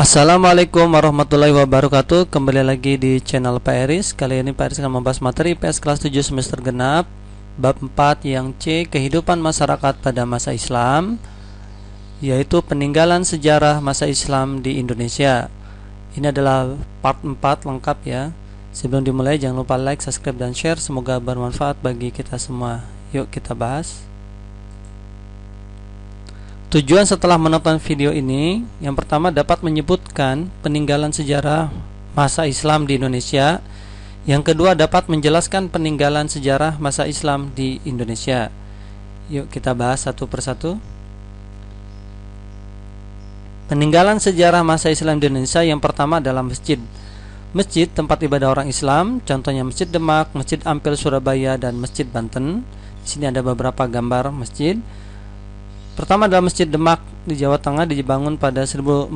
Assalamualaikum warahmatullahi wabarakatuh. Kembali lagi di channel Pak Eris. Kali ini Pak Eris akan membahas materi IPS kelas 7 semester genap bab 4 yang C, kehidupan masyarakat pada masa Islam, yaitu peninggalan sejarah masa Islam di Indonesia. Ini adalah part 4 lengkap ya. Sebelum dimulai jangan lupa like, subscribe, dan share. Semoga bermanfaat bagi kita semua. Yuk kita bahas. Tujuan setelah menonton video ini, yang pertama dapat menyebutkan peninggalan sejarah masa Islam di Indonesia. Yang kedua dapat menjelaskan peninggalan sejarah masa Islam di Indonesia. Yuk kita bahas satu persatu. Peninggalan sejarah masa Islam di Indonesia yang pertama adalah masjid. Masjid tempat ibadah orang Islam, contohnya Masjid Demak, Masjid Ampel Surabaya, dan Masjid Banten. Di sini ada beberapa gambar masjid. Pertama adalah Masjid Demak di Jawa Tengah, dibangun pada 1479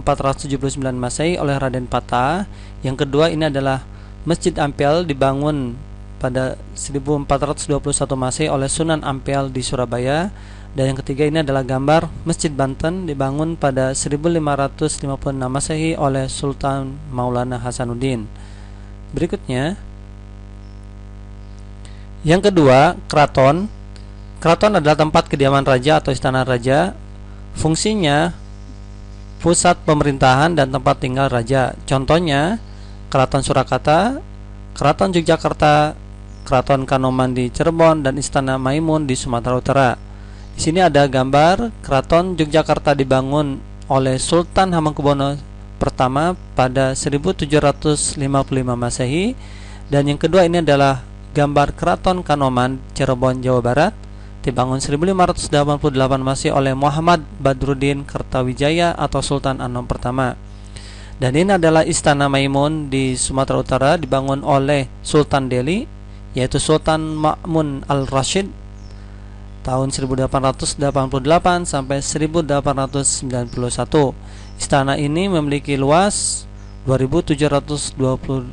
Masehi oleh Raden Patah. Yang kedua ini adalah Masjid Ampel, dibangun pada 1421 Masehi oleh Sunan Ampel di Surabaya. Dan yang ketiga ini adalah gambar Masjid Banten, dibangun pada 1556 Masehi oleh Sultan Maulana Hasanuddin. Berikutnya, yang kedua, keraton. Keraton adalah tempat kediaman raja atau istana raja. Fungsinya pusat pemerintahan dan tempat tinggal raja. Contohnya Keraton Surakarta, Keraton Yogyakarta, Keraton Kanoman di Cirebon, dan Istana Maimun di Sumatera Utara. Di sini ada gambar Keraton Yogyakarta dibangun oleh Sultan Hamengkubuwono pertama pada 1755 Masehi. Dan yang kedua ini adalah gambar Keraton Kanoman Cirebon, Jawa Barat, dibangun 1588 Masehi oleh Muhammad Badruddin Kertawijaya atau Sultan Anom pertama. Dan ini adalah Istana Maimun di Sumatera Utara, dibangun oleh Sultan Delhi, yaitu Sultan Ma'mun al-Rashid tahun 1888 sampai 1891. Istana ini memiliki luas 2722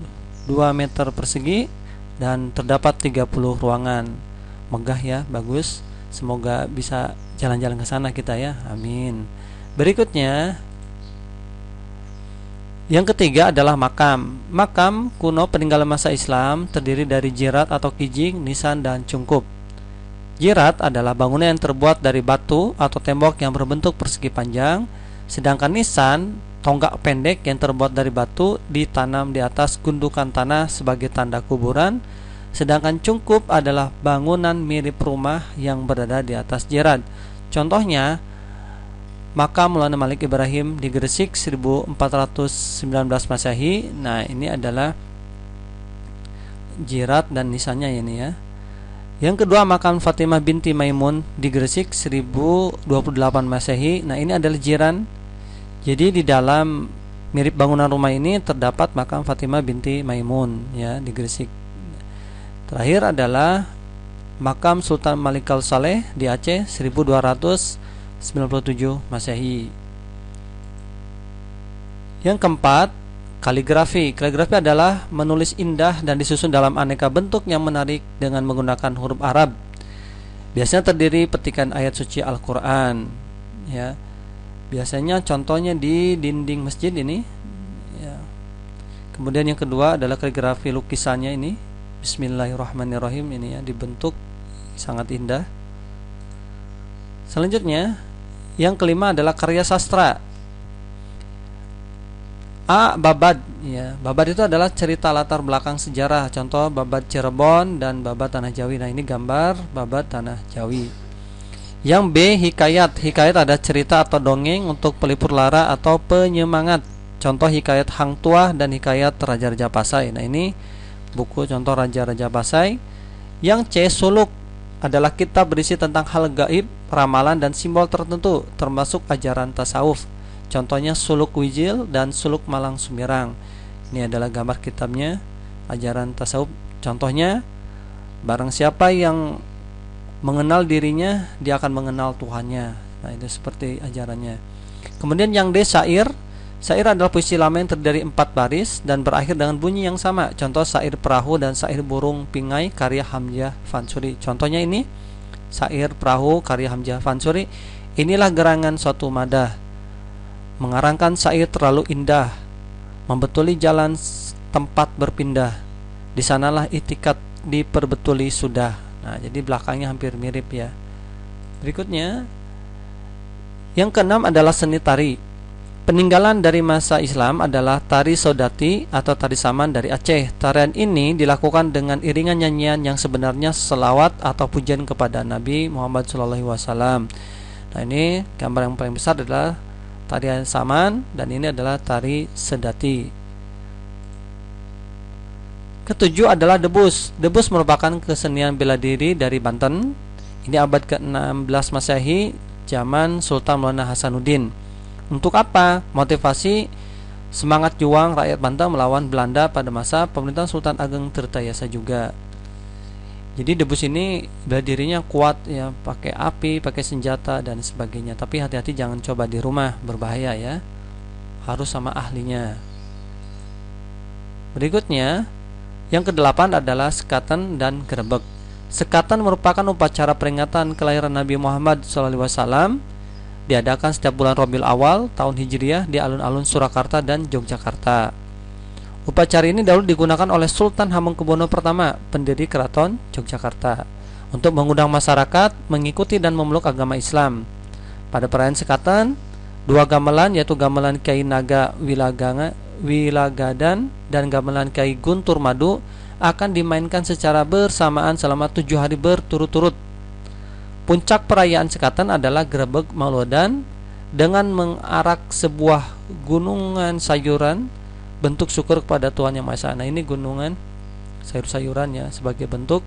meter persegi dan terdapat 30 ruangan. Megah ya, bagus. Semoga bisa jalan-jalan ke sana kita ya. Amin. Berikutnya, yang ketiga adalah makam. Makam kuno peninggalan masa Islam terdiri dari jirat atau kijing, nisan, dan cungkup. Jirat adalah bangunan yang terbuat dari batu atau tembok yang berbentuk persegi panjang, sedangkan nisan, tonggak pendek yang terbuat dari batu, ditanam di atas gundukan tanah sebagai tanda kuburan. Sedangkan cungkup adalah bangunan mirip rumah yang berada di atas jirat. Contohnya makam Maulana Malik Ibrahim di Gresik 1419 Masehi. Nah, ini adalah jirat dan nisannya ini ya. Yang kedua makam Fatimah binti Maimun di Gresik 1028 Masehi. Nah, ini adalah jiran. Jadi di dalam mirip bangunan rumah ini terdapat makam Fatimah binti Maimun ya di Gresik. Terakhir adalah makam Sultan Malik al-Saleh di Aceh 1297 Masehi. Yang keempat, kaligrafi. Kaligrafi adalah menulis indah dan disusun dalam aneka bentuk yang menarik dengan menggunakan huruf Arab. Biasanya terdiri petikan ayat suci Al-Quran ya. Biasanya contohnya di dinding masjid ini ya. Kemudian yang kedua adalah kaligrafi lukisannya ini. Bismillahirrahmanirrahim, ini ya, dibentuk sangat indah. Selanjutnya, yang kelima adalah karya sastra. Babad ya. Babad itu adalah cerita latar belakang sejarah. Contoh Babad Cirebon dan Babad Tanah Jawi. Nah, ini gambar Babad Tanah Jawi. Yang B, hikayat. Hikayat ada cerita atau dongeng untuk pelipur lara atau penyemangat. Contoh hikayat Hang Tuah dan hikayat Raja-Raja Pasai. Nah, ini buku contoh Raja-Raja Pasai. Yang C, suluk adalah kitab berisi tentang hal gaib, ramalan, dan simbol tertentu, termasuk ajaran tasawuf. Contohnya Suluk Wijil dan Suluk Malang Sumirang. Ini adalah gambar kitabnya, ajaran tasawuf. Contohnya, barang siapa yang mengenal dirinya, dia akan mengenal Tuhannya. Nah, itu seperti ajarannya. Kemudian yang D, syair. Syair adalah puisi lama yang terdiri 4 baris dan berakhir dengan bunyi yang sama. Contoh syair perahu dan syair burung pingai karya Hamzah Fansuri. Contohnya ini syair perahu karya Hamzah Fansuri. Inilah gerangan suatu madah. mengarangkan syair terlalu indah, membetuli jalan tempat berpindah, di sanalah itikat diperbetuli sudah. Nah, jadi belakangnya hampir mirip ya. Berikutnya, yang keenam adalah seni tari. Peninggalan dari masa Islam adalah tari sodati atau tari saman dari Aceh. Tarian ini dilakukan dengan iringan nyanyian yang sebenarnya selawat atau pujian kepada Nabi Muhammad SAW. Nah, ini gambar yang paling besar adalah tarian saman dan ini adalah tari sedati. Ketujuh adalah debus. Debus merupakan kesenian bela diri dari Banten. Ini abad ke-16 Masehi, zaman Sultan Maulana Hasanuddin. Untuk apa? Motivasi semangat juang rakyat Banten melawan Belanda pada masa pemerintahan Sultan Ageng Tirtayasa juga. Jadi debus ini bela dirinya kuat ya, pakai api, pakai senjata dan sebagainya. Tapi hati-hati jangan coba di rumah, berbahaya ya. Harus sama ahlinya. Berikutnya, yang kedelapan adalah sekatan dan gerebek. Sekatan merupakan upacara peringatan kelahiran Nabi Muhammad SAW. Diadakan setiap bulan Rabiul Awal tahun Hijriah di alun-alun Surakarta dan Yogyakarta. Upacara ini dahulu digunakan oleh Sultan Hamengkubuwono I, pendiri Keraton Yogyakarta, untuk mengundang masyarakat mengikuti dan memeluk agama Islam. Pada perayaan sekatan, dua gamelan yaitu gamelan Kyai Naga Wilagadan dan gamelan Kyai Guntur Madu akan dimainkan secara bersamaan selama 7 hari berturut-turut. Puncak perayaan sekatan adalah Grebeg Maulodan dengan mengarak sebuah gunungan sayuran bentuk syukur kepada Tuhan Yang Maha Esa. Nah, ini gunungan sayur-sayuran ya, sebagai bentuk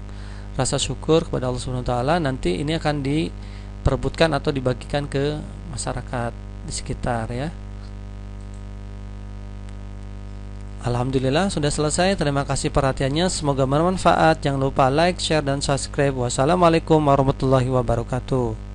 rasa syukur kepada Allah Subhanahu wa taala. Nanti ini akan diperebutkan atau dibagikan ke masyarakat di sekitar ya. Alhamdulillah sudah selesai. Terima kasih perhatiannya. Semoga bermanfaat. Jangan lupa like, share, dan subscribe. Wassalamualaikum warahmatullahi wabarakatuh.